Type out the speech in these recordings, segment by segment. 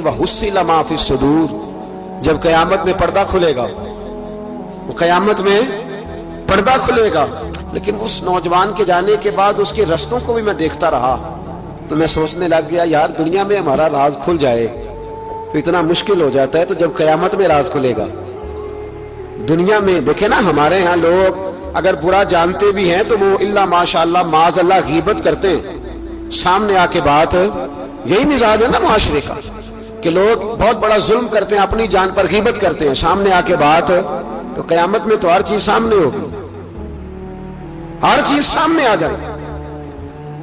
وحصل ما فی الصدور، جب قیامت میں پردہ کھلے گا، وہ قیامت میں پردہ کھلے گا. لیکن اس نوجوان کے جانے کے بعد اس کے رستوں کو بھی میں دیکھتا رہا تو میں سوچنے لگ گیا یار دنیا میں ہمارا راز کھل جائے تو اتنا مشکل ہو جاتا ہے، تو جب قیامت میں راز کھلے گا. دنیا میں دیکھیں نا، ہمارے ہاں لوگ اگر برا جانتے بھی ہیں تو وہ الا ماشاءاللہ معاذ اللہ غیبت کرتے ہیں. سامنے آ کے بات، یہی مزاج ہے نا معاشرے کا کہ لوگ بہت بڑا ظلم کرتے ہیں، اپنی جان پر غیبت کرتے ہیں، سامنے آ کے بات تو قیامت میں تو ہر چیز سامنے ہوگی، ہر چیز سامنے آ جائے،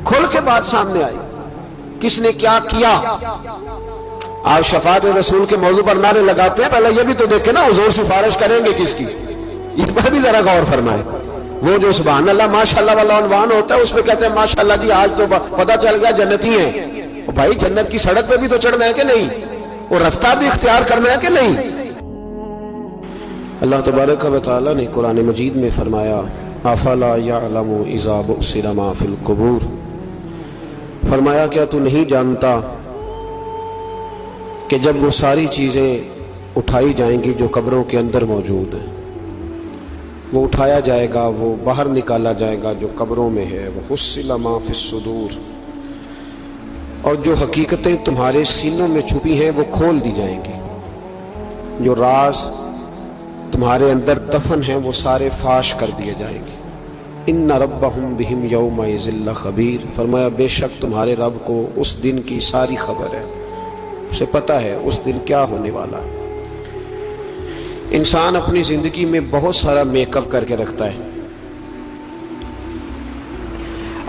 کھل کے بات سامنے آئی کس نے کیا کیا. آپ شفاعت رسول کے موضوع پر نعرے لگاتے ہیں، پہلے یہ بھی تو دیکھیں نا حضور سفارش کریں گے کس کی، اس پر بھی ذرا غور فرمائے. وہ جو سبحان اللہ ماشاءاللہ والا عنوان ہوتا ہے اس میں کہتے ہیں ماشاءاللہ جی آج تو پتہ چل گیا جنتی ہیں. بھائی جنت کی سڑک پہ بھی تو چڑھنا ہے کہ نہیں، اور رستہ بھی اختیار کرنا ہے کہ نہیں. اللہ تبارک و تعالی نے قرآن مجید میں فرمایا افلا یعلم اذا بعثر ما فی القبور، فرمایا کیا تو نہیں جانتا کہ جب وہ ساری چیزیں اٹھائی جائیں گی جو قبروں کے اندر موجود ہیں، وہ اٹھایا جائے گا، وہ باہر نکالا جائے گا جو قبروں میں ہے. وحصل ما فی الصدور، اور جو حقیقتیں تمہارے سینوں میں چھپی ہیں وہ کھول دی جائیں گی، جو راز تمہارے اندر دفن ہیں وہ سارے فاش کر دیے جائیں گے. ان ربہم بہم یومئذ لخبیر، فرمایا بے شک تمہارے رب کو اس دن کی ساری خبر ہے، اسے پتہ ہے اس دن کیا ہونے والا ہے. انسان اپنی زندگی میں بہت سارا میک اپ کر کے رکھتا ہے،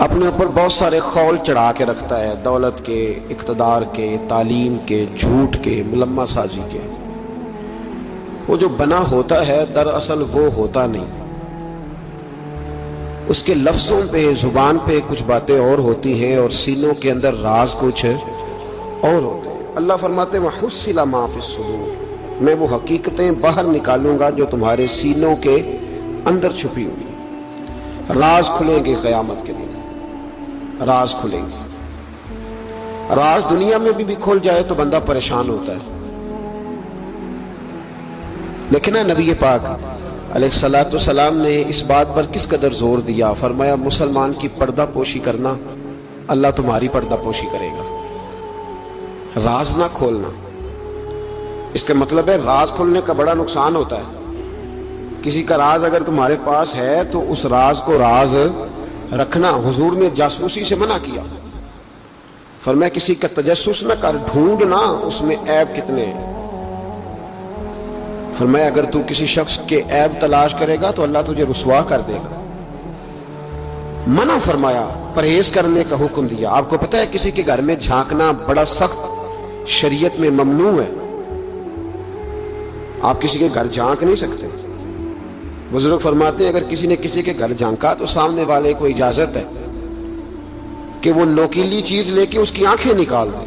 اپنے اوپر بہت سارے خول چڑھا کے رکھتا ہے، دولت کے، اقتدار کے، تعلیم کے، جھوٹ کے، ملمہ سازی کے. وہ جو بنا ہوتا ہے دراصل وہ ہوتا نہیں، اس کے لفظوں پہ، زبان پہ کچھ باتیں اور ہوتی ہیں اور سینوں کے اندر راز کچھ اور ہوتے ہیں. اللہ فرماتے ہیں وحصل ما فی الصدور، میں وہ حقیقتیں باہر نکالوں گا جو تمہارے سینوں کے اندر چھپی ہوئی. راز کھلیں گے قیامت کے دن، راز کھلیں گے. راز دنیا میں بھی کھل جائے تو بندہ پریشان ہوتا ہے. لیکن نبی پاک علیہ الصلوۃ والسلام نے اس بات پر کس قدر زور دیا، فرمایا مسلمان کی پردہ پوشی کرنا، اللہ تمہاری پردہ پوشی کرے گا. راز نہ کھولنا، اس کا مطلب ہے راز کھولنے کا بڑا نقصان ہوتا ہے. کسی کا راز اگر تمہارے پاس ہے تو اس راز کو راز رکھنا. حضور نے جاسوسی سے منع کیا، فرمایا کسی کا تجسس نہ کر، ڈھونڈنا اس میں عیب کتنے ہیں. فرمایا اگر تو کسی شخص کے عیب تلاش کرے گا تو اللہ تجھے رسوا کر دے گا. منع فرمایا، پرہیز کرنے کا حکم دیا. آپ کو پتہ ہے کسی کے گھر میں جھانکنا بڑا سخت شریعت میں ممنوع ہے. آپ کسی کے گھر جھانک نہیں سکتے. بزرگ فرماتے ہیں اگر کسی نے کسی کے گھر جھانکا تو سامنے والے کو اجازت ہے کہ وہ نوکیلی چیز لے کے اس کی آنکھیں نکال دے.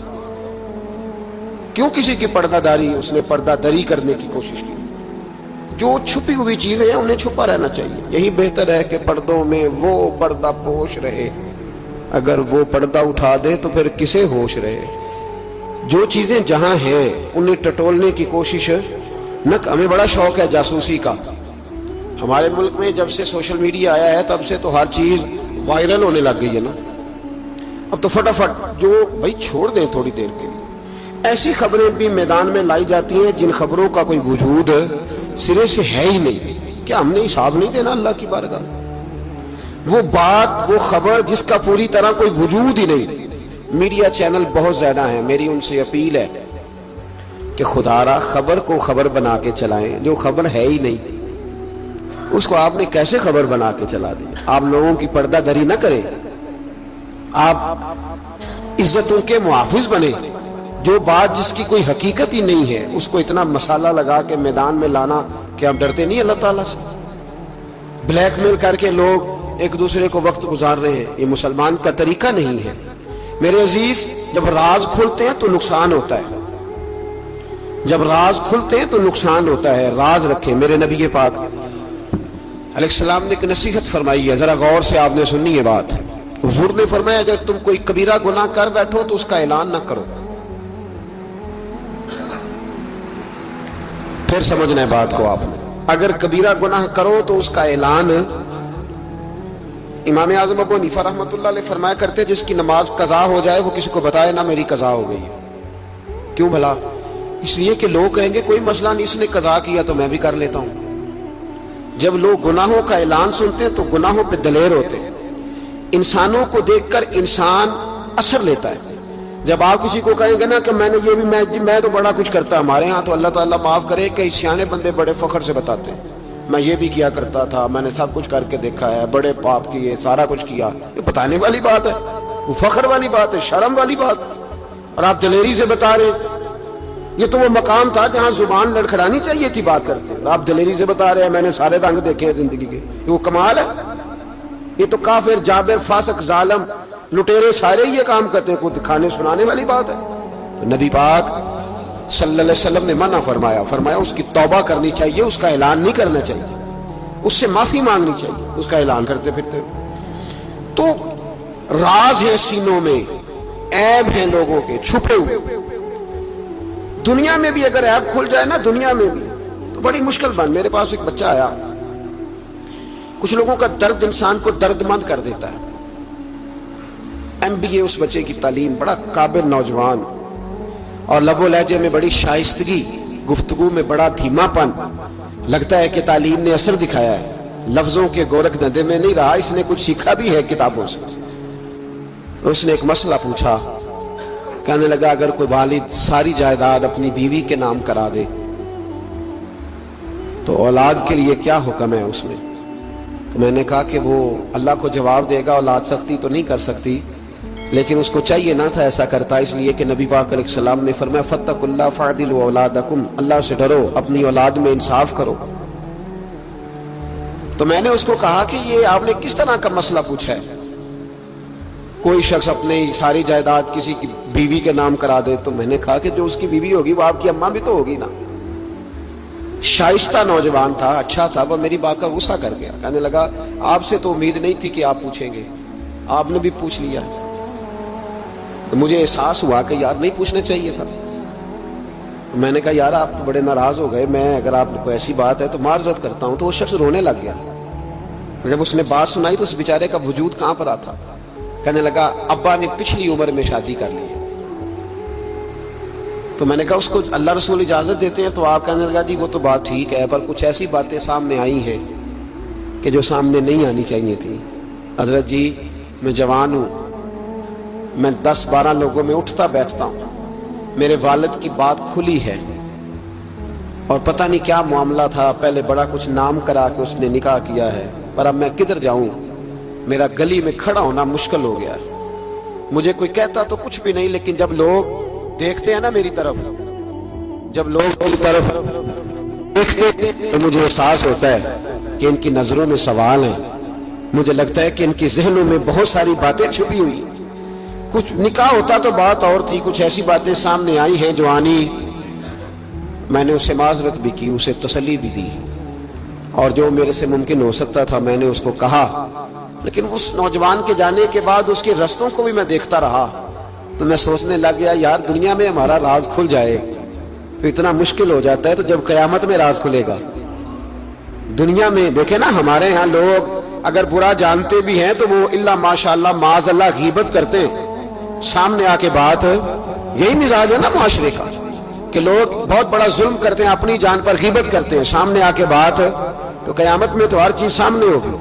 کیوں کسی کی پردہ داری، اس نے پردہ دری کرنے کی کوشش کی. جو چھپی ہوئی چیزیں ہیں انہیں چھپا رہنا چاہیے. یہی بہتر ہے کہ پردوں میں وہ پردہ پوش رہے، اگر وہ پردہ اٹھا دے تو پھر کسے ہوش رہے. جو چیزیں جہاں ہیں انہیں ٹٹولنے کی کوشش نہ. ہمیں بڑا شوق ہے جاسوسی کا. ہمارے ملک میں جب سے سوشل میڈیا آیا ہے تب سے تو ہر چیز وائرل ہونے لگ گئی ہے نا. اب تو فٹافٹ جو بھائی چھوڑ دیں تھوڑی دیر کے لیے. ایسی خبریں بھی میدان میں لائی جاتی ہیں جن خبروں کا کوئی وجود سرے سے ہے ہی نہیں. کیا ہم نے حساب نہیں دینا اللہ کی بارگاہ میں؟ وہ بات، وہ خبر جس کا پوری طرح کوئی وجود ہی نہیں. میڈیا چینل بہت زیادہ ہیں، میری ان سے اپیل ہے کہ خدا را خبر کو خبر بنا کے چلائیں. جو خبر ہے ہی نہیں اس کو آپ نے کیسے خبر بنا کے چلا دی. آپ لوگوں کی پردہ دری نہ کریں، آپ عزتوں کے محافظ بنے. جو بات جس کی کوئی حقیقت ہی نہیں ہے اس کو اتنا مسالہ لگا کے میدان میں لانا، کہ آپ ڈرتے نہیں اللہ تعالیٰ سے؟ بلیک میل کر کے لوگ ایک دوسرے کو وقت گزار رہے ہیں. یہ مسلمان کا طریقہ نہیں ہے. میرے عزیز جب راز کھلتے ہیں تو نقصان ہوتا ہے. جب راز کھلتے ہیں تو نقصان ہوتا ہے. راز رکھیں. میرے نبی پاک علیہ السلام نے ایک نصیحت فرمائی ہے، ذرا غور سے آپ نے سنی ہے بات. حضور نے فرمایا اگر تم کوئی کبیرہ گناہ کر بیٹھو تو اس کا اعلان نہ کرو. پھر سمجھنا ہے بات کو آپ نے. اگر کبیرہ گناہ کرو تو اس کا اعلان امام اعظم ابو حنیفہ رحمۃ اللہ علیہ فرمایا کرتے جس کی نماز قضا ہو جائے وہ کسی کو بتائے نہ میری قضا ہو گئی ہے. کیوں بھلا؟ اس لیے کہ لوگ کہیں گے کوئی مسئلہ نہیں، اس نے قضا کیا تو میں بھی کر لیتا ہوں. جب لوگ گناہوں کا اعلان سنتے ہیں تو گناہوں پہ دلیر ہوتے ہیں. انسانوں کو دیکھ کر انسان اثر لیتا ہے. جب آپ کسی کو کہیں گے نا کہ میں نے یہ بھی میں تو بڑا کچھ کرتا، ہمارے ہاں تو اللہ تعالیٰ معاف کرے کہ سیانے بندے بڑے فخر سے بتاتے ہیں میں یہ بھی کیا کرتا تھا، میں نے سب کچھ کر کے دیکھا ہے، بڑے پاپ کیے، سارا کچھ کیا. یہ بتانے والی بات ہے، وہ فخر والی بات ہے، شرم والی بات ہے. اور آپ دلیری سے بتا رہے ہیں. یہ تو وہ مقام تھا جہاں زبان لڑکھڑانی چاہیے تھی بات کرتے. آپ دلیری سے بتا رہے ہیں میں نے سارے رنگ دیکھے ہیں زندگی کے. یہ وہ کمال ہے. یہ تو کافر، جابر، فاسق، ظالم، لٹیرے سارے یہ کام کرتے ہیں. کوئی دکھانے سنانے والی بات ہے؟ تو نبی پاک صلی اللہ علیہ وسلم نے منع فرمایا اس کی توبہ کرنی چاہیے، اس کا اعلان نہیں کرنا چاہیے، اس سے معافی مانگنی چاہیے، اس کا اعلان کرتے پھرتے. تو راز ہے سینوں میں، عیب ہیں لوگوں کے چھپے ہوئے. دنیا میں بھی اگر عیب کھل جائے نا، دنیا میں بھی تو بڑی مشکل بن. میرے پاس ایک بچہ آیا، کچھ لوگوں کا درد انسان کو درد مند کر دیتا ہے. MBA اس بچے کی تعلیم، بڑا قابل نوجوان، اور لب و لہجے میں بڑی شائستگی، گفتگو میں بڑا دھیما پن. لگتا ہے کہ تعلیم نے اثر دکھایا ہے، لفظوں کے گورکھ دھندے میں نہیں رہا، اس نے کچھ سیکھا بھی ہے کتابوں سے. اس نے ایک مسئلہ پوچھا، کہنے لگا اگر کوئی والد ساری جائیداد اپنی بیوی کے نام کرا دے تو اولاد کے لیے کیا حکم ہے اس میں؟ تو میں نے کہا کہ وہ اللہ کو جواب دے گا، اولاد سختی تو نہیں کر سکتی، لیکن اس کو چاہیے نہ تھا ایسا کرتا، اس لیے کہ نبی پاک علیہ السلام نے فرمایا فاتقوا اللہ فاعدلوا اولادکم، اللہ سے ڈرو، اپنی اولاد میں انصاف کرو. تو میں نے اس کو کہا کہ یہ آپ نے کس طرح کا مسئلہ پوچھا ہے؟ کوئی شخص اپنی ساری جائیداد کسی کی بیوی کے نام کرا دے. تو میں نے کہا کہ جو اس کی بیوی ہوگی وہ آپ کی اماں بھی تو ہوگی نا. شائستہ نوجوان تھا، اچھا تھا، وہ میری بات کا غصہ کر گیا. کہنے لگا آپ سے تو امید نہیں تھی کہ آپ پوچھیں گے، آپ نے بھی پوچھ لیا. مجھے احساس ہوا کہ یار نہیں پوچھنا چاہیے تھا. میں نے کہا یار آپ تو بڑے ناراض ہو گئے، میں اگر آپ کو ایسی بات ہے تو معذرت کرتا ہوں. تو وہ شخص رونے لگ گیا. جب اس نے بات سنائی تو اس بیچارے کا وجود کہاں پر آتا. کہنے لگا ابا نے پچھلی عمر میں شادی کر لی ہے. تو میں نے کہا اس کو اللہ رسول اجازت دیتے ہیں؟ تو آپ کہنے لگا جی وہ تو بات ٹھیک ہے، پر کچھ ایسی باتیں سامنے آئی ہیں کہ جو سامنے نہیں آنی چاہیے تھی. حضرت جی میں جوان ہوں، میں 10-12 لوگوں میں اٹھتا بیٹھتا ہوں، میرے والد کی بات کھلی ہے اور پتہ نہیں کیا معاملہ تھا، پہلے بڑا کچھ نام کرا کے اس نے نکاح کیا ہے، پر اب میں کدھر جاؤں؟ میرا گلی میں کھڑا ہونا مشکل ہو گیا ہے. مجھے کوئی کہتا تو کچھ بھی نہیں، لیکن جب لوگ دیکھتے ہیں نا میری طرف، جب لوگ میری طرف دیکھتے ہیں تو مجھے احساس ہوتا ہے کہ ان کی نظروں میں سوال ہیں. مجھے لگتا ہے کہ ان کے ذہنوں میں بہت ساری باتیں چھپی ہوئی. کچھ نکاح ہوتا تو بات اور تھی، کچھ ایسی باتیں سامنے آئی ہیں جو آنی. میں نے اسے معذرت بھی کی، اسے تسلی بھی دی، اور جو میرے سے ممکن ہو سکتا تھا میں نے اس کو کہا. لیکن اس نوجوان کے جانے کے بعد اس کے رستوں کو بھی میں دیکھتا رہا تو میں سوچنے لگ گیا یار دنیا میں ہمارا راز کھل جائے تو اتنا مشکل ہو جاتا ہے، تو جب قیامت میں راز کھلے گا. دنیا میں دیکھیں نا ہمارے ہاں لوگ اگر برا جانتے بھی ہیں تو وہ الا ماشاءاللہ معاذ اللہ غیبت کرتے ہیں. سامنے آ کے بات، یہی مزاج ہے نا معاشرے کا کہ لوگ بہت بڑا ظلم کرتے ہیں، اپنی جان پر غیبت کرتے ہیں، سامنے آ کے بات. تو قیامت میں تو ہر چیز سامنے ہوگی،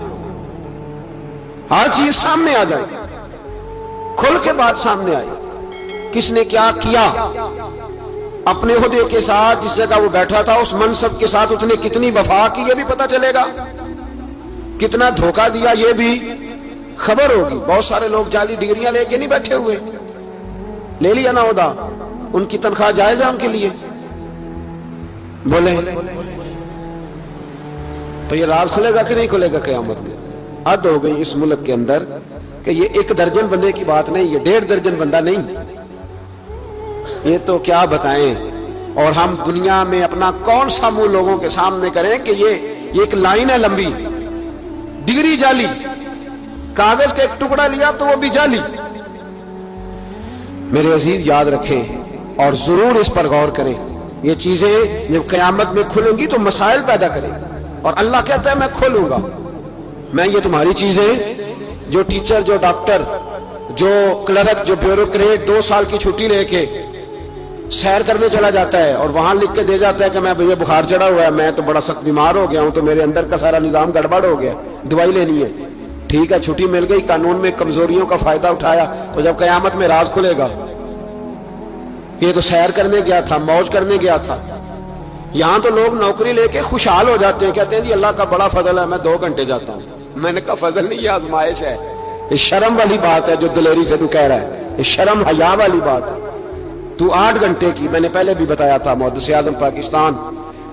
ہر چیز سامنے آ جائے گی، کھل کے بات سامنے آئے. کس نے کیا کیا اپنے عہدے کے ساتھ، جس جگہ وہ بیٹھا تھا اس منصب کے ساتھ اس نے کتنی وفا کی یہ بھی پتہ چلے گا، کتنا دھوکہ دیا یہ بھی خبر ہوگی. بہت سارے لوگ جعلی ڈگریاں لے کے نہیں بیٹھے ہوئے، لے لیا نا عہدہ، ان کی تنخواہ جائز ہے ان کے لیے. بولے تو یہ راز کھلے گا کہ نہیں کھلے گا قیامت میں؟ حد ہو گئی اس ملک کے اندر کہ یہ 1 درجن بندے کی بات نہیں، یہ 1.5 درجن بندہ نہیں، یہ تو کیا بتائیں. اور ہم دنیا میں اپنا کون سا منہ لوگوں کے سامنے کریں کہ یہ ایک لائن ہے لمبی، ڈگری جعلی، کاغذ کا ایک ٹکڑا لیا تو وہ بھی جعلی. میرے عزیز یاد رکھیں اور ضرور اس پر غور کریں یہ چیزیں جب قیامت میں کھلیں گی تو مسائل پیدا کریں گی، اور اللہ کہتا ہے میں کھولوں گا، میں یہ تمہاری چیزیں، جو ٹیچر، جو ڈاکٹر، جو کلرک، جو بیوروکریٹ 2 سال کی چھٹی لے کے سیر کرنے چلا جاتا ہے اور وہاں لکھ کے دے جاتا ہے کہ میں مجھے بخار چڑھا ہوا ہے، میں تو بڑا سخت بیمار ہو گیا ہوں، تو میرے اندر کا سارا نظام گڑبڑ ہو گیا، دوائی لینی ہے، ٹھیک ہے چھٹی مل گئی، قانون میں کمزوریوں کا فائدہ اٹھایا، تو جب قیامت میں راز کھلے گا یہ تو سیر کرنے گیا تھا، موج کرنے گیا تھا۔ یہاں تو لوگ نوکری لے کے خوشحال ہو جاتے ہیں، کہتے ہیں جی اللہ کا بڑا فضل ہے، میں 2 گھنٹے جاتا ہوں۔ میں نے کہا فضل نہیں، یہ آزمائش ہے، یہ شرم والی بات ہے جو دلیری سے تو کہہ رہا ہے، یہ شرم حیا والی بات ہے۔ تو 8 گھنٹے کی، میں نے پہلے بھی بتایا تھا، محدث اعظم پاکستان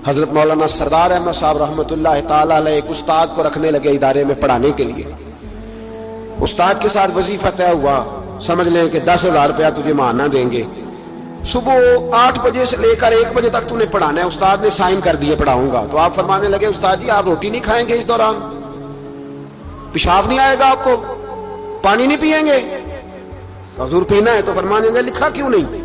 حضرت مولانا سردار احمد صاحب رحمۃ اللہ تعالی علیہ ایک استاد کو رکھنے لگے ادارے میں پڑھانے کے لیے۔ استاد کے ساتھ وظیفہ طے ہوا، سمجھ لیں کہ 10,000 روپیہ تجھے ماہانہ دیں گے، صبح 8 بجے سے لے کر 1 بجے تک تو نے پڑھانا ہے۔ استاد نے سائن کر دیے پڑھاؤں گا، تو آپ فرمانے لگے استاد جی آپ روٹی نہیں کھائیں گے اس دوران، پیشاب نہیں آئے گا آپ کو، پانی نہیں پیئیں گے؟ حضور پینا ہے، تو فرمانے لگے لکھا کیوں نہیں؟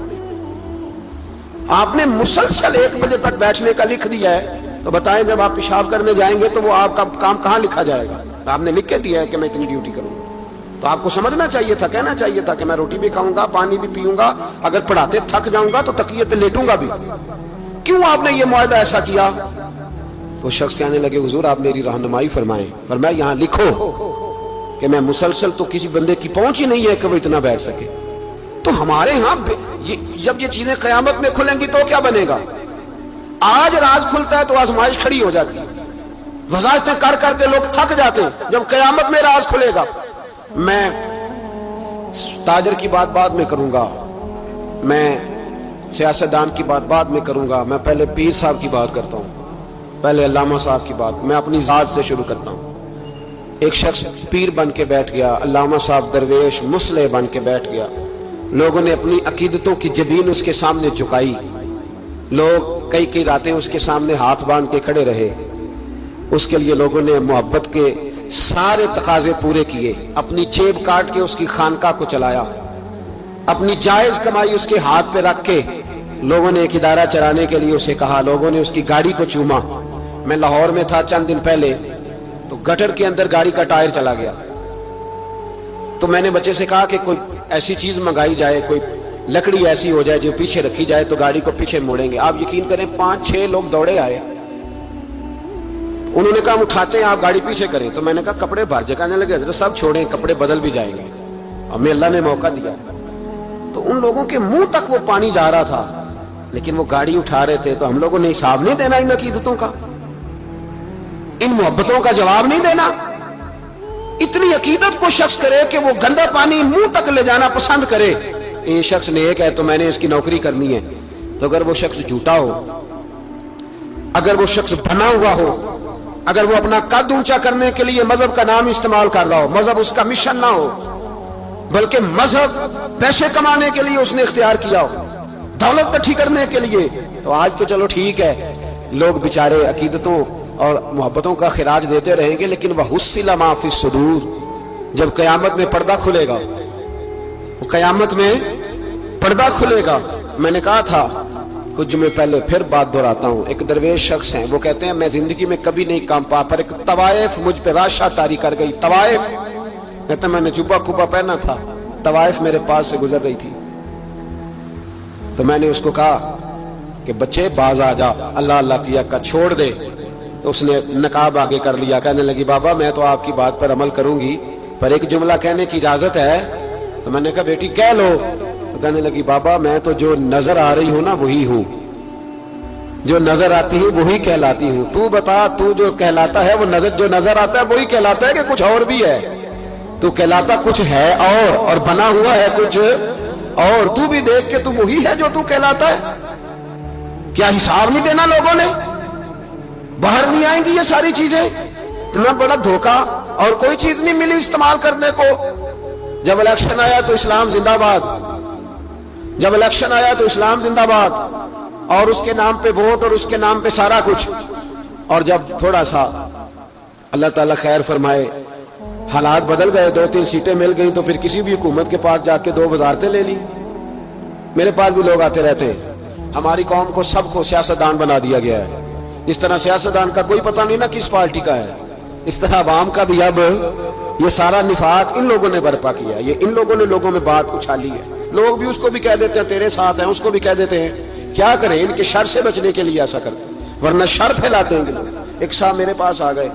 آپ نے مسلسل 1 بجے تک بیٹھنے کا لکھ دیا ہے، تو بتائیں جب آپ پیشاب کرنے جائیں گے تو وہ آپ کا کام کہاں لکھا جائے گا؟ آپ نے لکھ کے دیا ہے کہ میں اتنی ڈیوٹی کروں گا، تو آپ کو سمجھنا چاہیے تھا، کہنا چاہیے تھا کہ میں روٹی بھی کھاؤں گا، پانی بھی پیوں گا، اگر پڑھاتے تھک جاؤں گا تو تکیے پہ لیٹوں گا بھی، کیوں آپ نے یہ معاہدہ ایسا کیا؟ تو شخص کہنے لگے حضور آپ میری رہنمائی فرمائیں۔ فرمایا یہاں لکھو کہ میں مسلسل، تو کسی بندے کی پہنچ ہی نہیں ہے کہ وہ اتنا بیٹھ سکے۔ تو ہمارے ہاں جب یہ چیزیں قیامت میں کھلیں گی تو کیا بنے گا؟ آج راز کھلتا ہے تو آزمائش کھڑی ہو جاتی ہے، وظائفیں کر کر کے لوگ تھک جاتے ہیں، جب قیامت میں راز کھلے گا۔ میں تاجر کی بات بعد میں کروں گا، میں سیاستدان کی بات بعد میں کروں گا، میں پہلے پیر صاحب کی بات کرتا ہوں، پہلے علامہ صاحب کی بات، میں اپنی ذات سے شروع کرتا ہوں۔ ایک شخص پیر بن کے بیٹھ گیا، علامہ صاحب درویش مصلح بن کے بیٹھ گیا، لوگوں نے اپنی عقیدتوں کی جبین اس کے سامنے جھکائی، لوگ کئی راتیں اس کے سامنے ہاتھ باندھ کے کھڑے رہے، اس کے لیے لوگوں نے محبت کے سارے تقاضے پورے کیے، اپنی جیب کاٹ کے اس کی خانقاہ کو چلایا، اپنی جائز کمائی اس کے ہاتھ پہ رکھ کے لوگوں نے ایک ادارہ چلانے کے لیے اسے کہا، لوگوں نے اس کی گاڑی کو چوما۔ میں لاہور میں تھا چند دن پہلے، تو گٹر کے اندر گاڑی کا ٹائر چلا گیا، تو میں نے بچے سے کہا کہ کوئی ایسی چیز منگائی جائے، کوئی لکڑی ایسی ہو جائے جو پیچھے رکھی جائے تو گاڑی کو پیچھے موڑیں گے۔ آپ یقین کریں 5-6 لوگ دوڑے آئے، انہوں نے کہا ہم اٹھاتے ہیں، آپ گاڑی پیچھے کریں۔ تو میں نے کہا کپڑے بھر جائے، کہنے لگے حضرت سب چھوڑیں، کپڑے بدل بھی جائیں گے، ہمیں اللہ نے موقع دیا۔ تو ان لوگوں کے منہ تک وہ پانی جا رہا تھا، لیکن وہ گاڑی اٹھا رہے تھے، تو ہم لوگوں نے حساب نہیں دینا ان عقیدتوں کا، ان محبتوں کا جواب نہیں دینا؟ اتنی عقیدت کو شخص کرے کہ وہ گندا پانی منہ تک لے جانا پسند کرے، یہ شخص نیک ہے تو میں نے اس کی نوکری کرنی ہے۔ تو اگر وہ شخص جھوٹا ہو، اگر وہ شخص بنا ہوا ہو، اگر وہ اپنا قد اونچا کرنے کے لیے مذہب کا نام استعمال کر رہا ہو، مذہب اس کا مشن نہ ہو، بلکہ مذہب پیسے کمانے کے لیے اس نے اختیار کیا ہو، دولت اکٹھی کرنے کے لیے، تو آج تو چلو ٹھیک ہے، لوگ بیچارے عقیدتوں اور محبتوں کا خراج دیتے رہیں گے، لیکن وَحُصِّلَ مَا فِي الصُّدُورِ، جب قیامت میں پردہ کھلے گا، قیامت میں پردہ کھلے گا۔ میں نے کہا تھا کچھ جمعے پہلے، پھر بات دہراتا ہوں، ایک درویش شخص ہیں، وہ کہتے ہیں میں زندگی میں کبھی نہیں کام پا، پر ایک طوائف مجھ پہ راشا طاری کر گئی، طوائف، کہتے ہیں میں نے جبہ کھوبا پہنا تھا، طوائف میرے پاس سے گزر رہی تھی، تو میں نے اس کو کہا کہ بچے باز آ جا، اللہ اللہ کیا کا چھوڑ دے، تو اس نے نقاب آگے کر لیا، کہنے لگی بابا میں تو آپ کی بات پر عمل کروں گی، پر ایک جملہ کہنے کی اجازت ہے؟ تو میں نے کہا بیٹی کہہ لو۔ تو کہنے لگی بابا میں تو جو نظر آ رہی ہوں نا وہی ہوں، جو نظر آتی ہوں وہی کہلاتی ہوں، تو بتا تو جو کہلاتا ہے وہ جو نظر آتا ہے وہی کہلاتا ہے کہ کچھ اور بھی ہے؟ تو کہلاتا کچھ ہے اور بنا ہوا ہے کچھ اور، تو بھی دیکھ کے تو وہی ہے جو تو کہلاتا ہے۔ کیا حساب نہیں دینا لوگوں نے؟ باہر نہیں آئیں گی یہ ساری چیزیں؟ اتنا بڑا دھوکہ، اور کوئی چیز نہیں ملی استعمال کرنے کو۔ جب الیکشن آیا تو اسلام زندہ باد، جب الیکشن آیا تو اسلام زندہ باد، اور اس کے نام پہ ووٹ اور اس کے نام پہ سارا کچھ، اور جب تھوڑا سا اللہ تعالیٰ خیر فرمائے حالات بدل گئے، 2-3 سیٹیں مل گئیں، تو پھر کسی بھی حکومت کے پاس جا کے 2 وزارتیں لے لی۔ میرے پاس بھی لوگ آتے رہتے ہیں، ہماری قوم کو سب کو سیاستدان بنا دیا گیا ہے. اس طرح سیاستدان کا کوئی پتہ نہیں نا کس پارٹی کا ہے، اس طرح عوام کا بھی اب یہ سارا نفاق ان لوگوں نے برپا کیا، یہ ان لوگوں نے لوگوں میں بات اچھالی ہے. لوگ بھی اس کو بھی کہہ دیتے ہیں تیرے ساتھ ہیں، اس کو بھی کہہ دیتے ہیں. کیا کریں، ان کے شر سے بچنے کے لیے ایسا کرتے ہیں، ورنہ شر پھیلاتے ہیں لوگ. ایک صاحب میرے پاس آ گئے.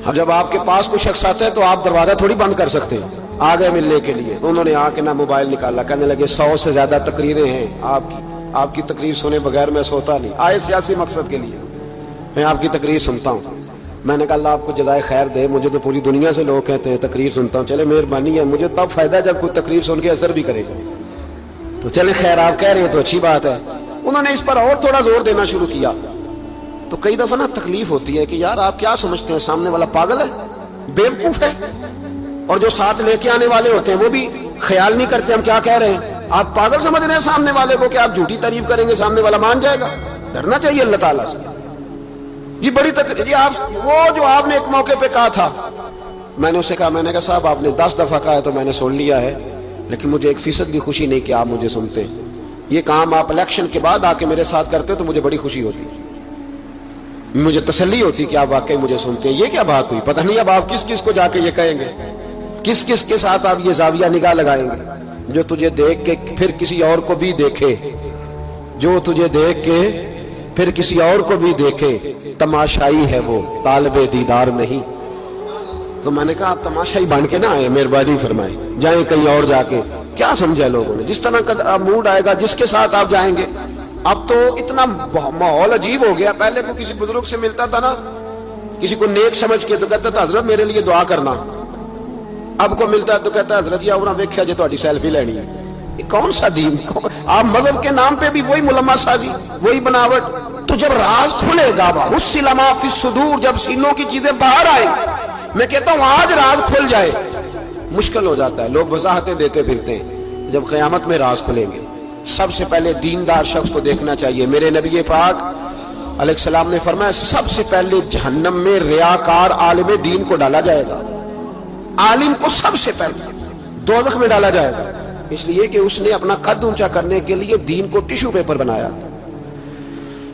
اب جب آپ کے پاس کوئی شخص آتا ہے تو آپ دروازہ تھوڑی بند کر سکتے ہیں. آ گئے ملنے کے لیے تو انہوں نے آ کے نہ موبائل نکالا، کہنے لگے 100 سے زیادہ تقریریں ہیں آپ کی تقریر سنے بغیر میں سوتا نہیں. آئے سیاسی مقصد کے لیے، میں آپ کی تقریر سنتا ہوں. میں نے کہا اللہ آپ کو جزائے خیر دے، مجھے تو پوری دنیا سے لوگ کہتے ہیں تقریر سنتا ہوں. چلے مہربانی ہے، مجھے تب فائدہ ہے جب کوئی تقریر سن کے اثر بھی کرے گا. تو چلے خیر، آپ کہہ رہے ہیں تو اچھی بات ہے. انہوں نے اس پر اور تھوڑا زور دینا شروع کیا. تو کئی دفعہ نا تکلیف ہوتی ہے کہ یار آپ کیا سمجھتے ہیں سامنے والا پاگل ہے، بیوقوف ہے؟ اور جو ساتھ لے کے آنے والے ہوتے ہیں وہ بھی خیال نہیں کرتے ہم کیا کہہ رہے ہیں. آپ پاگل سمجھ رہے ہیں سامنے والے کو کہ آپ جھوٹی تعریف کریں گے سامنے والا مان جائے گا. ڈرنا چاہیے اللہ تعالیٰ سے. یہ بڑی تکلیف. یہ آپ وہ جو آپ نے ایک موقع پہ کہا تھا، میں نے اسے کہا، میں نے کہا صاحب آپ نے 10 دفعہ کہا ہے تو میں نے سن لیا ہے، لیکن مجھے 1% بھی خوشی نہیں کہ آپ مجھے سنتے. یہ کام آپ الیکشن کے بعد آ کے میرے ساتھ کرتے تو مجھے بڑی خوشی ہوتی، مجھے تسلی ہوتی کہ آپ واقعی مجھے سنتے ہیں. یہ کیا بات ہوئی؟ پتہ نہیں اب آپ کس کس کو جا کے یہ کہیں گے، کس کس کے ساتھ آپ یہ زاویہ نگاہ لگائیں گے. جو تجھے دیکھ کے پھر کسی اور کو بھی دیکھے، جو تجھے دیکھ کے پھر کسی اور کو بھی دیکھے، تماشائی ہے وہ طالب دیدار نہیں. تو میں نے کہا آپ تماشائی بن کے نہ آئے، مہربانی فرمائیں جائیں کہیں اور. جا کے کیا سمجھا لوگوں نے؟ جس طرح کا موڈ آئے گا جس کے ساتھ آپ جائیں گے. اب تو اتنا ماحول عجیب ہو گیا. پہلے کو کسی بزرگ سے ملتا تھا نا، کسی کو نیک سمجھ کے تو کہتا تھا حضرت میرے لیے دعا کرنا. اب کو ملتا ہے تو کہتا ہے حضرت یہ اونا ویکھیا جے تہاڈی سیلفی لینی ہے. یہ کون سا دین؟ آپ مذہب کے نام پہ بھی وہی ملما سازی، وہی بناوٹ. تو جب راز کھلے گا، حصل ما فی الصدور، جب سینوں کی چیزیں باہر آئیں، میں کہتا ہوں آج راز کھل جائے مشکل ہو جاتا ہے. لوگ وضاحتیں دیتے پھرتے ہیں، جب قیامت میں راز کھلیں گے. سب سے پہلے دیندار شخص کو دیکھنا چاہیے. میرے نبی پاک علیہ السلام نے فرمایا سب سے پہلے جہنم میں ریاکار عالم دین کو ڈالا جائے گا. عالم کو سب سے پہلے دوزخ میں ڈالا جائے گا، اس لیے کہ اس نے اپنا قد اونچا کرنے کے لیے دین کو ٹیشو پیپر بنایا.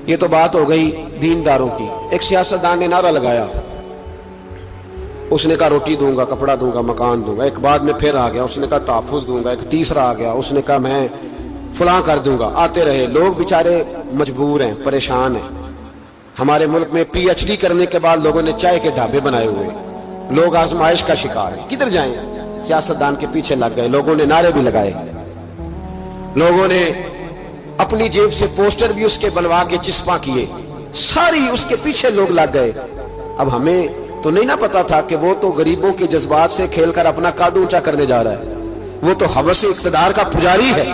یہ تو بات ہو گئی دینداروں کی. ایک سیاستدان نے نعرہ لگایا، اس نے کہا روٹی دوں گا، کپڑا دوں گا، مکان دوں گا. ایک بعد میں پھر آ گیا، اس نے کہا تحفظ دوں گا. ایک تیسرا آ گیا، اس نے کہا میں فلاں کر دوں گا. آتے رہے لوگ، بیچارے مجبور ہیں، پریشان ہیں. ہمارے ملک میں پی ایچ ڈی کرنے کے بعد لوگوں نے چائے کے ڈھابے بنائے ہوئے ہیں. لوگ آزمائش کا شکار ہیں. کدھر جائیں؟ سیاستدان کے پیچھے لگ گئے. لوگوں نے نعرے بھی لگائے، لوگوں نے اپنی جیب سے پوسٹر بھی اس کے بنوا کے چسپاں کیے، ساری اس کے پیچھے لوگ لگ گئے. اب ہمیں تو نہیں نہ پتا تھا کہ وہ تو غریبوں کے جذبات سے کھیل کر اپنا قد اونچا کرنے جا رہا ہے. وہ تو ہوس اقتدار کا پجاری ہے.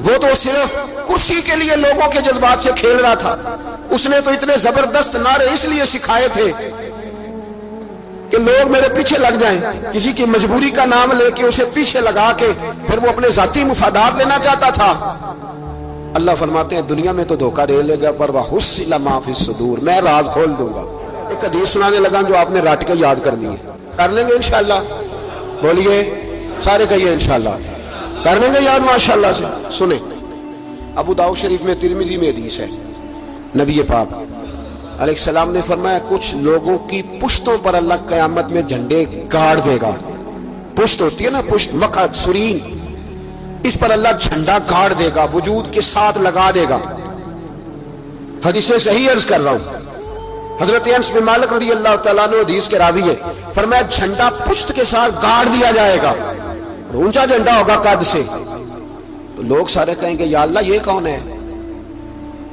وہ تو صرف کرسی کے لیے لوگوں کے جذبات سے کھیل رہا تھا. اس نے تو اتنے زبردست نعرے اس لیے سکھائے تھے کہ لوگ میرے پیچھے لگ جائیں. کسی کی مجبوری کا نام لے کے اسے پیچھے لگا کے پھر وہ اپنے ذاتی مفادات لینا چاہتا تھا. اللہ فرماتے ہیں دنیا میں تو دھوکہ دے لے گا، پر وَحُصِّلَ مَا فِي الصُّدُورِ، میں راز کھول دوں گا. ایک حدیث سنانے لگا جو آپ نے رٹ کے یاد کرنی ہے. کر لیں گے انشاءاللہ؟ بولیے سارے کہیے انشاءاللہ. کر لیں گے یاد ماشاءاللہ سے؟ سنیں، ابو داؤد شریف میں، ترمذی میں حدیث ہے. نبی پاک علیہ السلام نے فرمایا کچھ لوگوں کی پشتوں پر اللہ قیامت میں جھنڈے گاڑ دے گا. پشت ہوتی ہے نا، پشت، مقعد، سرین، اس پر اللہ جھنڈا گاڑ دے گا، وجود کے ساتھ لگا دے گا. حدیث صحیح عرض کر رہا ہوں. حضرت انس بن مالک رضی اللہ تعالیٰ عنہ حدیث کے راوی ہے، فرمایا جھنڈا پشت کے ساتھ گاڑ دیا جائے گا، اونچا جھنڈا ہوگا قد سے. تو لوگ سارے کہیں گے یا اللہ یہ کون ہے،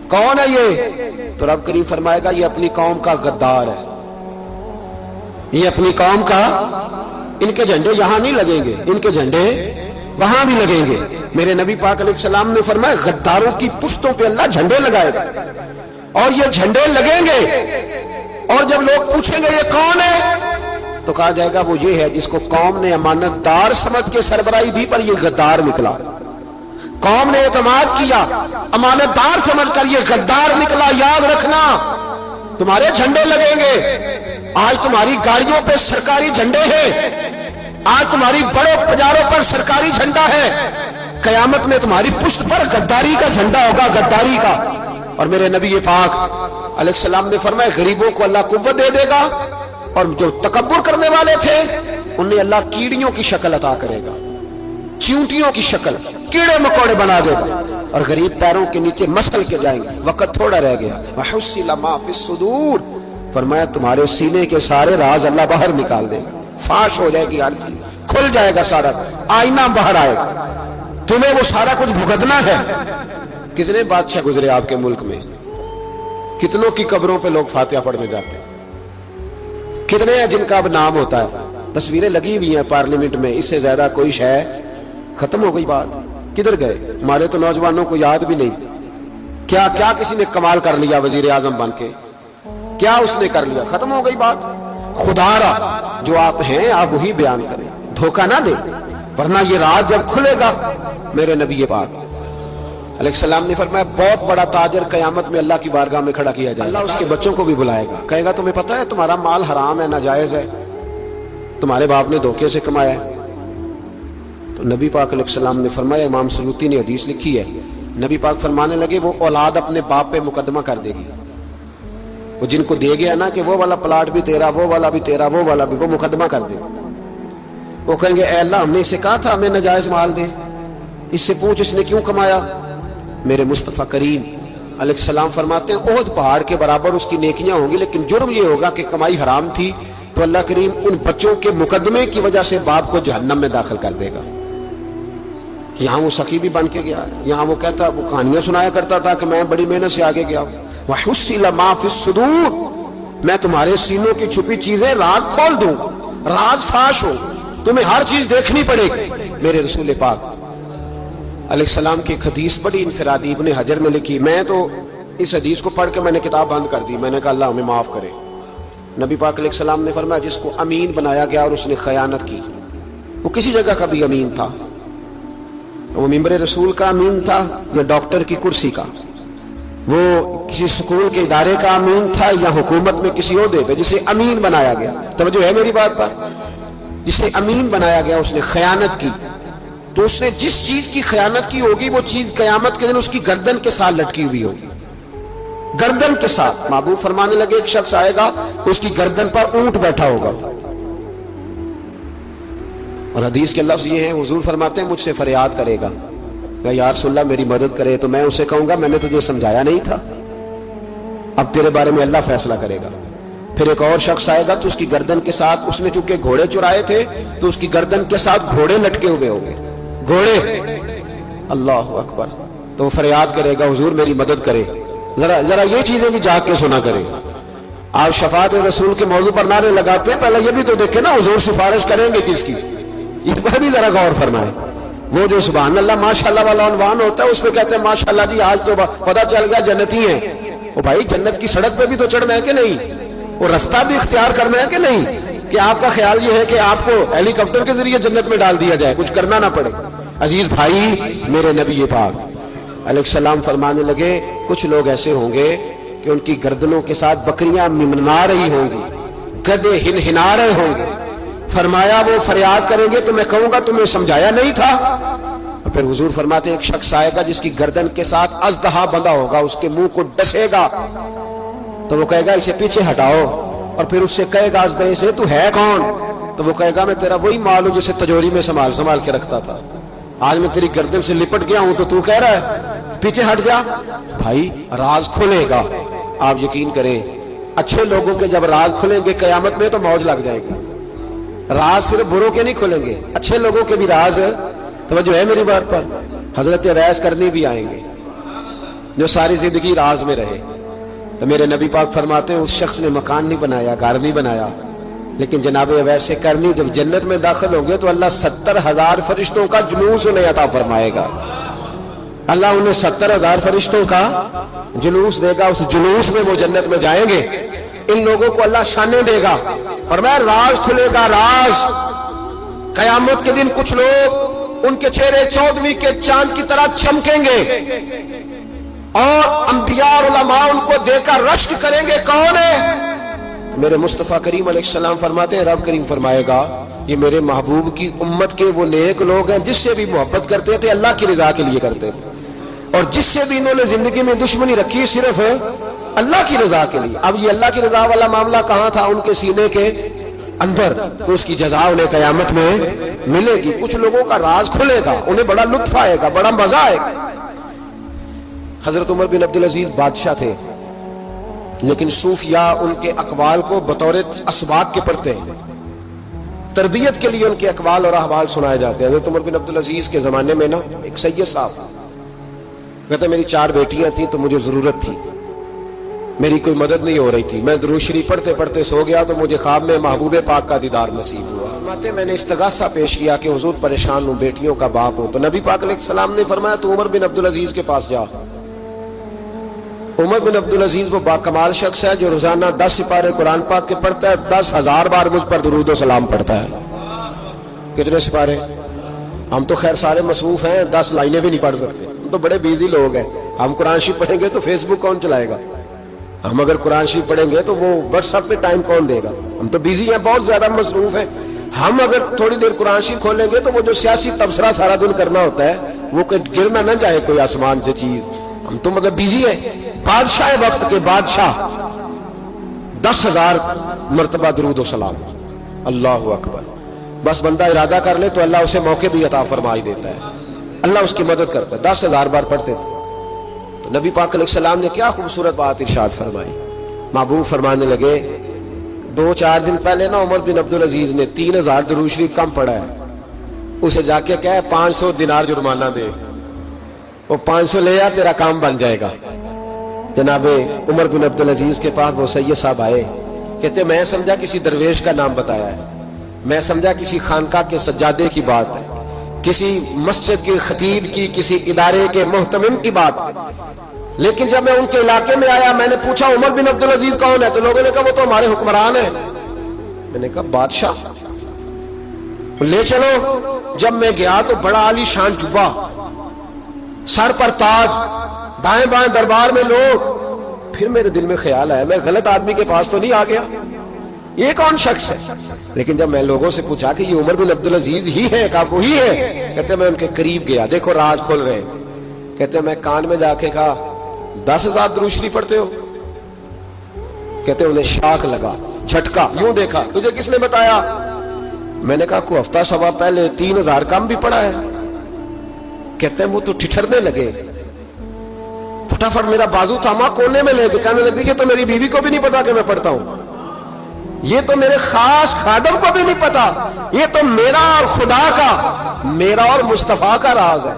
کون ہے یہ؟ تو رب کریم فرمائے گا یہ اپنی قوم کا غدار ہے، یہ اپنی قوم کا. ان کے جھنڈے یہاں نہیں لگیں گے، ان کے جھنڈے وہاں بھی لگیں گے. میرے نبی پاک علیہ السلام نے فرمایا غداروں کی پشتوں پہ اللہ جھنڈے لگائے گا، اور یہ جھنڈے لگیں گے. اور جب لوگ پوچھیں گے یہ کون ہے، تو کہا جائے گا وہ یہ ہے جس کو قوم نے امانت دار سمجھ کے سربراہی دی، پر یہ غدار نکلا. قوم نے اعتماد کیا، امانت دار سمجھ کر یہ غدار نکلا. یاد رکھنا تمہارے جھنڈے لگیں گے. آج تمہاری گاڑیوں پہ سرکاری جھنڈے ہیں، آج تمہاری بڑے بازاروں پر سرکاری جھنڈا ہے. قیامت میں تمہاری پشت پر غداری کا جھنڈا ہوگا، غداری کا. اور میرے نبی پاک علیہ السلام نے فرمایا غریبوں کو اللہ قوت دے دے گا، اور جو تکبر کرنے والے تھے انہیں اللہ کیڑیوں کی شکل عطا کرے گا، چیونٹیوں کی شکل، کیڑے مکوڑے بنا دے گا، اور غریب پیروں کے نیچے مسل کے جائیں گے. وقت تھوڑا رہ گیا. وَحُصِّلَ مَا فِي الصُّدُورِ، فرمایا تمہارے سینے کے سارے راز اللہ باہر نکال دے گا، فاش ہو جائے گی ہر چیز، کھل جائے گا سارا، آئینہ باہر آئے گا. تمہیں وہ سارا کچھ بھگتنا ہے. کتنے بادشاہ گزرے آپ کے ملک میں، کتنوں کی قبروں پہ لوگ فاتحہ پڑھنے جاتے ہیں، کتنے ہیں جن کا اب نام ہوتا ہے، تصویریں لگی ہوئی ہیں پارلیمنٹ میں. اس سے زیادہ کوئی شے ختم ہو گئی بات. کدھر گئے ہمارے تو نوجوانوں کو یاد بھی نہیں. کیا کیا کسی نے کمال کر لیا وزیر اعظم بن کے، کیا اس نے کر لیا؟ ختم ہو گئی بات. خدا را جو آپ ہیں آپ وہی بیان کریں، دھوکہ نہ دیں، ورنہ یہ راز جب کھلے گا. میرے نبی پاک علیہ السلام نے فرمایا بہت بڑا تاجر قیامت میں اللہ کی بارگاہ میں کھڑا کیا جائے گا. اللہ اس کے بچوں کو بھی بلائے گا، کہے گا تمہیں پتہ ہے تمہارا مال حرام ہے، ناجائز ہے، تمہارے باپ نے دھوکے سے کمایا ہے. تو نبی پاک علیہ السلام نے فرمایا، امام سیوطی نے حدیث لکھی ہے، نبی پاک فرمانے لگے وہ اولاد اپنے باپ پہ مقدمہ کر دے گی. وہ جن کو دے گیا نا کہ وہ والا پلاٹ بھی تیرا، وہ والا بھی تیرا، وہ والا بھی، وہ مقدمہ کر دے گا. وہ کہیں گے اے اللہ ہم نے اسے کہا تھا ہمیں ناجائز مال دے، اس سے پوچھ اس نے کیوں کمایا. میرے مصطفیٰ کریم علیہ السلام فرماتے ہیں احد پہاڑ کے برابر اس کی نیکیاں ہوں گی، لیکن جرم یہ ہوگا کہ کمائی حرام تھی، تو اللہ کریم ان بچوں کے مقدمے کی وجہ سے باپ کو جہنم میں داخل کر دے گا. یہاں وہ سخی بھی بن کے گیا، یہاں وہ کہتا، وہ کہانیاں سنایا کرتا تھا کہ میں بڑی محنت سے آگے گیا. وَحُصِّلَ مَا فِي الصُّدُورِ، میں تمہارے سینوں کی چھپی چیزیں راز کھول دوں، راز فاش ہو، تمہیں ہر چیز دیکھنی پڑے گی. میرے رسول پاک علیہ السلام کی ایک حدیث بڑی انفرادی ابن حجر میں لکھی. میں تو اس حدیث کو پڑھ کے میں نے کتاب بند کر دی. میں نے کہا اللہ ہمیں معاف کرے. نبی پاک علیہ السلام نے فرمایا جس کو امین بنایا گیا اور اس نے خیانت کی، وہ کسی جگہ کا بھی امین تھا، وہ ممبر رسول کا امین تھا یا ڈاکٹر کی کرسی کا، وہ کسی سکول کے ادارے کا امین تھا یا حکومت میں کسی عہدے پہ، جسے امین بنایا گیا. توجہ ہے میری بات پر؟ جسے امین بنایا گیا اس نے خیانت کی، تو اس نے جس چیز کی خیانت کی ہوگی وہ چیز قیامت کے دن اس کی گردن کے ساتھ لٹکی ہوئی ہوگی، گردن کے ساتھ. محبوب فرمانے لگے ایک شخص آئے گا اس کی گردن پر اونٹ بیٹھا ہوگا، اور حدیث کے لفظ یہ ہیں، حضور فرماتے ہیں مجھ سے فریاد کرے گا کہ یا رسول اللہ میری مدد کرے، تو میں اسے کہوں گا میں نے تجھے سمجھایا نہیں تھا، اب تیرے بارے میں اللہ فیصلہ کرے گا. پھر ایک اور شخص آئے گا تو اس کی گردن کے ساتھ، اس نے چونکہ گھوڑے چرائے تھے تو اس کی گردن کے ساتھ گھوڑے لٹکے ہوئے ہوں گے، گھوڑے. اللہ اکبر. تو وہ فریاد کرے گا حضور میری مدد کرے. ذرا یہ چیزیں بھی جا کے سنا کرے. آپ شفاعت رسول کے موضوع پر نعرے لگاتے ہیں، پہلے یہ بھی تو دیکھیں نا حضور سفارش کریں گے کس کی، اس پر بھی ذرا غور فرمائیں. وہ جو سبحان اللہ ماشاءاللہ والا عنوان ہوتا ہے اس میں کہتے ہیں ماشاءاللہ جی آج تو پتہ چل گیا جنتی ہیں. وہ بھائی جنت کی سڑک پہ بھی تو چڑھنا ہے کہ نہیں، وہ رستہ بھی اختیار کرنا ہے کہ نہیں، کہ آپ کا خیال یہ ہے کہ آپ کو ہیلی کاپٹر کے ذریعے جنت میں ڈال دیا جائے، کچھ کرنا نہ پڑے. عزیز بھائی میرے نبی پاک علیہ السلام فرمانے لگے کچھ لوگ ایسے ہوں گے کہ ان کی گردنوں کے ساتھ بکریاں ممنا رہی ہوں گی، گدھے ہنہنا رہے ہوں گے. فرمایا وہ فریاد کریں گے تو میں کہوں گا تمہیں سمجھایا نہیں تھا. اور پھر حضور فرماتے ہیں ایک شخص آئے گا جس کی گردن کے ساتھ اژدہا بندھا ہوگا، اس کے منہ کو ڈسے گا، تو وہ کہے گا اسے پیچھے ہٹاؤ. اور پھر اس سے کہے گا اژدہے سے تو ہے کون؟ تو وہ کہے گا میں تیرا وہی مال ہوں جسے تجوری میں سنبھال کے رکھتا تھا، آج میں تیری گردن سے لپٹ گیا ہوں تو کہہ رہا ہے پیچھے ہٹ جا. بھائی راز کھلے گا، آپ یقین کریں اچھے لوگوں کے جب راز کھلیں گے قیامت میں تو موج لگ جائے گی. راز صرف بروں کے نہیں کھلیں گے، اچھے لوگوں کے بھی راز. توجہ ہے میری بات پر؟ حضرت اویس کرنی بھی آئیں گے جو ساری زندگی راز میں رہے. تو میرے نبی پاک فرماتے ہیں اس شخص نے مکان نہیں بنایا، گھر نہیں بنایا، لیکن جناب اویس کرنی جب جنت میں داخل ہوں گے تو اللہ 70,000 فرشتوں کا جلوس انہیں عطا فرمائے گا. اللہ انہیں 70,000 فرشتوں کا جلوس دے گا، اس جلوس میں وہ جنت میں جائیں گے. ان لوگوں کو اللہ شانے دے گا. فرمایا راز کھلے گا، راز. قیامت کے دن کچھ لوگ ان کے چہرے 14ویں کے چاند کی طرح چمکیں گے اور انبیاء اور علماء ان کو دیکھ کر رشک کریں گے. کون ہے؟ میرے مصطفیٰ کریم علیہ السلام فرماتے ہیں رب کریم فرمائے گا یہ میرے محبوب کی امت کے وہ نیک لوگ ہیں جس سے بھی محبت کرتے تھے اللہ کی رضا کے لیے کرتے تھے، اور جس سے بھی انہوں نے زندگی میں دشمنی رکھی صرف اللہ کی رضا کے لیے۔ اب یہ اللہ کی رضا والا معاملہ کہاں تھا؟ ان کے سینے کے اندر، تو اس کی جزا انہیں قیامت میں ملے گی۔ کچھ لوگوں کا راز کھلے گا، انہیں بڑا لطف آئے گا، بڑا مزہ آئے گا۔ حضرت عمر بن عبدالعزیز بادشاہ تھے، لیکن صوفیاء ان کے اقوال کو بطور اسباق کے پڑھتے ہیں، تربیت کے لیے ان کے اقوال اور احوال سنائے جاتے ہیں۔ حضرت عمر بن عبدالعزیز کے زمانے میں نا ایک سید صاحب کہتے میری 4 بیٹیاں تھیں تو مجھے ضرورت تھی، میری کوئی مدد نہیں ہو رہی تھی، میں درود شریف پڑھتے پڑھتے سو گیا تو مجھے خواب میں محبوب پاک کا دیدار نصیب ہوا۔ فرماتے میں نے استغاثہ پیش کیا کہ حضور پریشان ہوں، بیٹیوں کا باپ ہوں، تو نبی پاک علیہ السلام نے فرمایا تو عمر بن عبدالعزیز کے پاس جا۔ عمر بن عبدالعزیز وہ باکمال شخص ہے جو روزانہ 10 سپارے قرآن پاک کے پڑھتا ہے، 10,000 بار مجھ پر درود و سلام پڑھتا ہے۔ کتنے سپارے؟ ہم تو خیر سارے مصروف ہیں، 10 لائنیں بھی نہیں پڑھ سکتے، ہم تو بڑے بیزی لوگ ہیں۔ ہم قرآن شریف پڑھیں گے تو فیس بک کون چلائے گا؟ ہم اگر قرآن شریف پڑھیں گے تو وہ واٹس ایپ پہ ٹائم کون دے گا؟ ہم تو بیزی ہیں، بہت زیادہ مصروف ہیں۔ ہم اگر تھوڑی دیر قرآن شریف کھولیں گے تو وہ جو سیاسی تبصرہ سارا دن کرنا ہوتا ہے وہ گرنا نہ جائے کوئی آسمان سے چیز، ہم تو مطلب بیزی ہیں۔ بادشاہ وقت کے بادشاہ 10,000 مرتبہ درود و سلام، اللہ اکبر۔ بس بندہ ارادہ کر لے تو اللہ اسے موقع بھی عطا فرمائی دیتا ہے، اللہ اس کی مدد کرتا ہے۔ 10,000 بار پڑھتے تھے تو نبی پاک علیہ السلام نے کیا خوبصورت بات ارشاد فرمائی۔ محبوب فرمانے لگے 2-4 دن پہلے نا عمر بن عبدالعزیز نے 3,000 درود شریف کم پڑھا ہے، اسے جا کے کہے 500 دینار جرمانہ دے، وہ 500 لے آ، تیرا کام بن جائے گا۔ جناب عمر بن عبدالعزیز کے پاس وہ سید صاحب آئے، کہتے میں سمجھا کسی درویش کا نام بتایا ہے، میں سمجھا کسی خانقاہ کے سجادے کی بات ہے، کسی مسجد کے خطیب کی، کسی ادارے کے محتمم کی بات، لیکن جب میں ان کے علاقے میں آیا میں نے پوچھا عمر بن عبدالعزیز کون ہے؟ تو لوگوں نے کہا وہ تو ہمارے حکمران ہیں۔ میں نے کہا بادشاہ لے چلو۔ جب میں گیا تو بڑا عالی شان جبہ، سر پر تاج، دائیں بائیں دربار میں لوگ۔ پھر میرے دل میں خیال آیا میں غلط آدمی کے پاس تو نہیں آ گیا، یہ کون شخص ہے؟ لیکن جب میں لوگوں سے پوچھا کہ یہ عمر بن عبدالعزیز ہی ہے، کہا وہی ہے۔ کہتے میں ان کے قریب گیا، دیکھو راز کھول رہے ہیں۔ کہتے میں کان میں جا کے کہا 10,000 درود شریف پڑھتے ہو؟ کہتے انہیں شاک لگا، جھٹکا، یوں دیکھا تجھے کس نے بتایا؟ میں نے کہا کوئی ہفتہ سوا پہلے 3,000 کم بھی پڑھا ہے۔ کہتے ہیں وہ تو ٹھٹھرنے لگے، فٹافٹ میرا بازو تھاما، کونے میں لے کے کہنے لگے کہ تو میری بیوی کو بھی نہیں پتا کہ میں پڑھتا ہوں، یہ تو میرے خاص خادم کو بھی نہیں پتا، یہ تو میرا اور خدا کا، میرا اور مصطفیٰ کا راز ہے،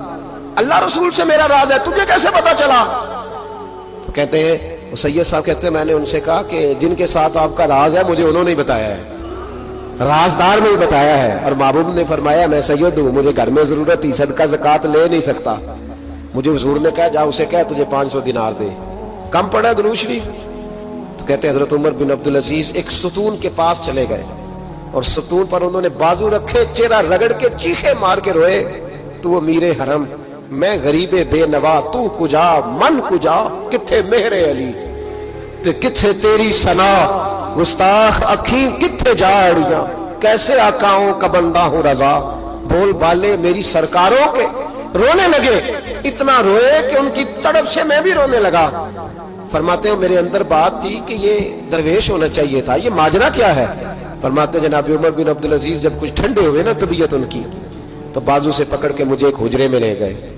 اللہ رسول سے میرا راز ہے، تجھے کیسے پتا چلا؟ تو کہتے ہیں وہ سید صاحب کہتے ہیں میں نے ان سے کہا کہ جن کے ساتھ آپ کا راز ہے مجھے انہوں نے بتایا ہے، رازدار نے بتایا ہے، اور محبوب نے فرمایا میں سید ہوں، مجھے گھر میں ضرورت تھی، صدقہ زکوٰۃ لے نہیں سکتا، مجھے حضور نے کہا جا اسے کہہ تجھے 500 دینار دے، کم پڑھا درود شریف۔ تو کہتے حضرت عمر بن عبدالعزیز ایک ستون کے پاس چلے گئے اور ستون پر انہوں نے بازو رکھے، چہرہ رگڑ کے چیخے مار کے روئے، تو امیر حرم میں غریب بے نوا، تو کجا من کجا، کتھے مہر علی تے کتھے تیری ثنا، گستاخ اکھیں کتھے جاڑیاں، کیسے آقاؤں کا بندہ ہوں رضا، بول بالے میری سرکاروں کے۔ رونے لگے، اتنا روئے کہ ان کی تڑپ سے میں بھی رونے لگا۔ فرماتے ہیں میرے اندر بات تھی کہ یہ درویش ہونا چاہیے تھا، یہ ماجرا کیا ہے؟ فرماتے ہیں جناب عمر بن عبدالعزیز جب کچھ ٹھنڈے ہوئے نا طبیعت ان کی، تو بازو سے پکڑ کے مجھے ایک حجرے میں لے گئے،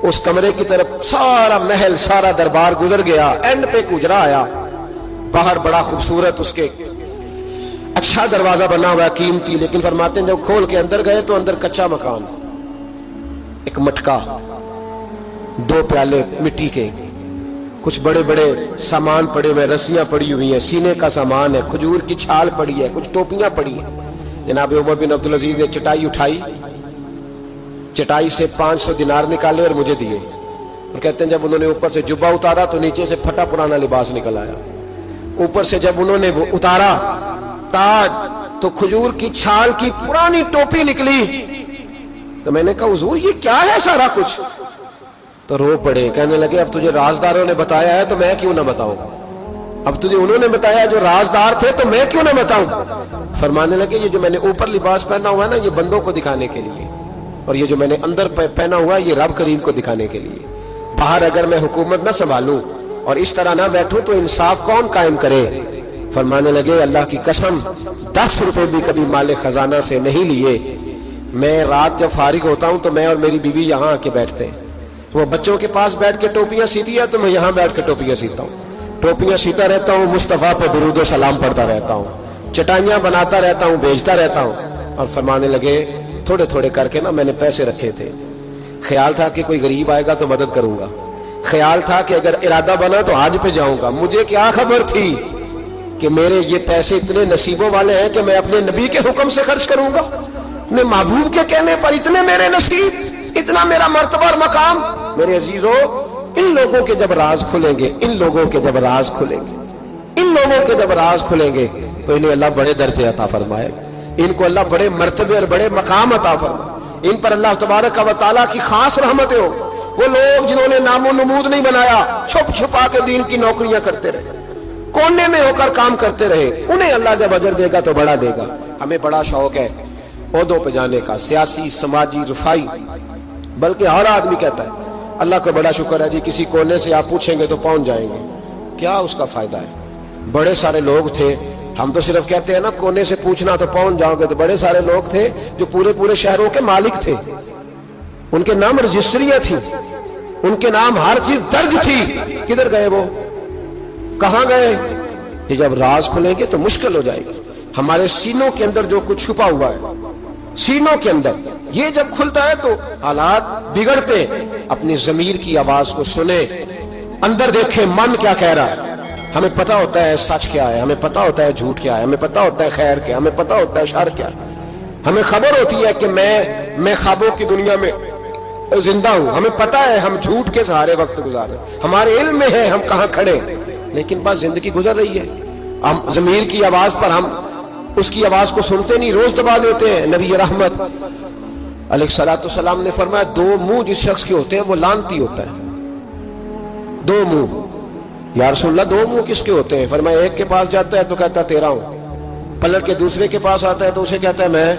اس کمرے کی طرف سارا محل سارا دربار گزر گیا، اینڈ پہ ایک حجرہ آیا، باہر بڑا خوبصورت اس کے اچھا دروازہ بنا ہوا قیمتی، لیکن فرماتے ہیں جب کھول کے اندر گئے تو اندر کچا مکان، ایک مٹکا، 2 پیالے مٹی کے، کچھ بڑے بڑے سامان پڑے ہوئے، رسیاں پڑی ہوئی ہیں، سینے کا سامان ہے، کھجور کی چھال پڑی ہے، کچھ ٹوپیاں پڑی ہیں۔ جناب عمر بن عبدالعزیز نے چٹائی اٹھائی، چٹائی سے 500 دینار نکالے اور مجھے دیے، اور کہتے ہیں جب انہوں نے اوپر سے جبہ اتارا تو نیچے سے پھٹا پرانا لباس نکل آیا، اوپر سے جب انہوں نے وہ اتارا تاج تو کھجور کی چھال کی پرانی ٹوپی نکلی، تو میں نے کہا حضور یہ کیا ہے سارا کچھ؟ تو رو پڑے، کہنے لگے اب تجھے رازداروں نے بتایا ہے تو میں کیوں نہ بتاؤں، اب تجھے انہوں نے بتایا جو رازدار تھے تو میں کیوں نہ بتاؤں؟ فرمانے لگے یہ جو میں نے اوپر لباس پہنا ہوا ہے نا، یہ بندوں کو دکھانے کے لیے، اور یہ جو میں نے اندر پہنا ہوا ہے یہ رب کریم کو دکھانے کے لیے۔ باہر اگر میں حکومت نہ سنبھالوں اور اس طرح نہ بیٹھوں تو انصاف کون قائم کرے؟ فرمانے لگے اللہ کی قسم 10 روپے بھی کبھی مال خزانہ سے نہیں لیے۔ میں رات جب فارغ ہوتا ہوں تو میں اور میری بیوی یہاں آ کے بیٹھتے ہیں، وہ بچوں کے پاس بیٹھ کے ٹوپیاں سیتی ہے تو میں یہاں بیٹھ کے ٹوپیاں سیتا ہوں، ٹوپیاں سیتا رہتا ہوں، مصطفیٰ پہ درود و سلام پڑھتا رہتا ہوں، چٹائیاں بناتا رہتا ہوں، بیچتا رہتا ہوں۔ اور فرمانے لگے تھوڑے تھوڑے کر کے نا میں نے پیسے رکھے تھے، خیال تھا کہ کوئی غریب آئے گا تو مدد کروں گا، خیال تھا کہ اگر ارادہ بنا تو حج پہ جاؤں گا۔ مجھے کیا خبر تھی کہ میرے یہ پیسے اتنے نصیبوں والے ہیں کہ میں اپنے نبی کے حکم سے خرچ کروں گا، اپنے محبوب کے کہنے پر اتنے میرے نصیب، اتنا میرا مرتبہ اور مقام۔ میرے عزیزو، ان لوگوں کے جب راز کھلیں گے، ان لوگوں کے جب راز کھلیں گے، ان لوگوں کے جب راز کھلیں گے تو انہیں اللہ بڑے درجے عطا فرمائے، ان کو اللہ بڑے مرتبے اور بڑے مقام عطا فرمائے، ان پر اللہ تبارک و تعالیٰ کی خاص رحمتیں ہو۔ وہ لوگ جنہوں نے نام و نمود نہیں بنایا، چھپ چھپا کے دین کی نوکریاں کرتے رہے، کونے میں ہو کر کام کرتے رہے، انہیں اللہ جب اجر دے گا تو بڑا دے گا۔ ہمیں بڑا شوق ہے عہدوں پہ جانے کا، سیاسی، سماجی، رفائی، بلکہ ہر آدمی کہتا ہے اللہ کو بڑا شکر ہے جی کسی کونے سے آپ پوچھیں گے تو پہنچ جائیں گے۔ کیا اس کا فائدہ ہے؟ بڑے سارے لوگ تھے، ہم تو صرف کہتے ہیں نا کونے سے پوچھنا تو پہنچ جاؤ گے، تو بڑے سارے لوگ تھے جو پورے پورے شہروں کے مالک تھے، ان کے نام رجسٹریاں تھیں، ان کے نام ہر چیز درج تھی۔ کدھر گئے وہ؟ کہاں گئے؟ یہ جب راز کھلیں گے تو مشکل ہو جائے گی۔ ہمارے سینوں کے اندر جو کچھ چھپا ہوا ہے، سینوں کے اندر، یہ جب کھلتا ہے تو حالات بگڑتے۔ اپنی ضمیر کی آواز کو سنیں، اندر دیکھیں من کیا کہہ رہا ہے۔ ہمیں پتا ہوتا ہے سچ کیا ہے، ہمیں پتا ہوتا ہے جھوٹ کیا ہے، ہمیں پتا ہوتا ہے خیر کیا ہے، ہمیں پتا ہوتا ہے شر کیا ہے، ہمیں خبر ہوتی ہے کہ میں خوابوں کی دنیا میں زندہ ہوں، ہمیں پتا ہے ہم جھوٹ کے سہارے وقت گزارے، ہمارے علم میں ہے ہم کہاں کھڑے، لیکن بس زندگی گزر رہی ہے۔ ہم ضمیر کی آواز پر ہم اس کی آواز کو سنتے نہیں، روز دبا دیتے ہیں۔ نبی رحمت علیہ الصلوۃ والسلام نے فرمایا 2 منہ جس شخص کے ہوتے ہیں وہ لعنتی ہوتا ہے۔ 2 منہ، یا رسول اللہ 2 منہ کس کے ہوتے ہیں؟ فرمایا ایک کے پاس جاتا ہے تو کہتا ہے تیرا ہوں، پلٹ کے دوسرے کے پاس آتا ہے تو اسے کہتا ہے میں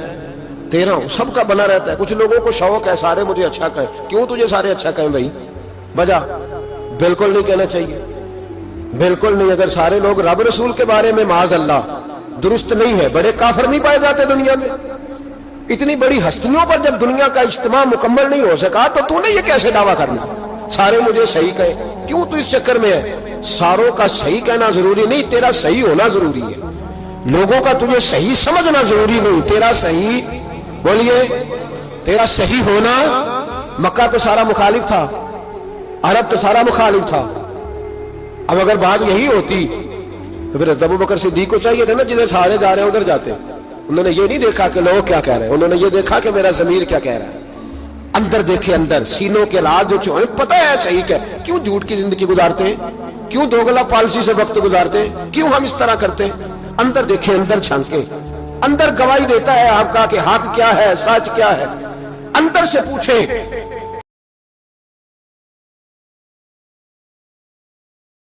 تیرا ہوں۔ سب کا بنا رہتا ہے۔ کچھ لوگوں کو شوق ہے سارے مجھے اچھا کہیں۔ کیوں تجھے سارے اچھا کہیں بھائی؟ وجہ بالکل نہیں کہنا چاہیے، بالکل نہیں۔ اگر سارے لوگ رب رسول کے بارے میں معاذ اللہ درست نہیں ہے، بڑے کافر نہیں پائے جاتے دنیا میں؟ اتنی بڑی ہستیوں پر جب دنیا کا اجتماع مکمل نہیں ہو سکا تو نے یہ کیسے دعویٰ کرنا سارے مجھے صحیح کہیں؟ کیوں تو اس چکر میں ہے؟ ساروں کا صحیح کہنا ضروری نہیں، تیرا صحیح ہونا ضروری ہے۔ لوگوں کا تجھے صحیح سمجھنا ضروری نہیں، تیرا صحیح، بولیے، تیرا صحیح ہونا۔ مکہ تو سارا مخالف تھا، عرب تو سارا مخالف تھا۔ اب اگر بات یہی ہوتی تو پھر ابو بکر صدیق کو چاہیے تھا نا جدھر سارے جا رہے ہیں ادھر جاتے۔ انہوں نے یہ نہیں دیکھا کہ لوگ کیا کہہ رہے ہیں، انہوں نے یہ دیکھا کہ میرا ضمیر کیا کہہ رہا ہے۔ اندر دیکھے، اندر سینوں کے راز جو پتہ ہے صحیح کیا، کیوں جھوٹ کی زندگی گزارتے ہیں، کیوں دوگلا پالیسی سے وقت گزارتے ہیں، کیوں ہم اس طرح کرتے ہیں؟ اندر دیکھیں، اندر چھانکیں، اندر گواہی دیتا ہے آپ کا کہ حق کیا ہے، سچ کیا ہے۔ اندر سے پوچھیں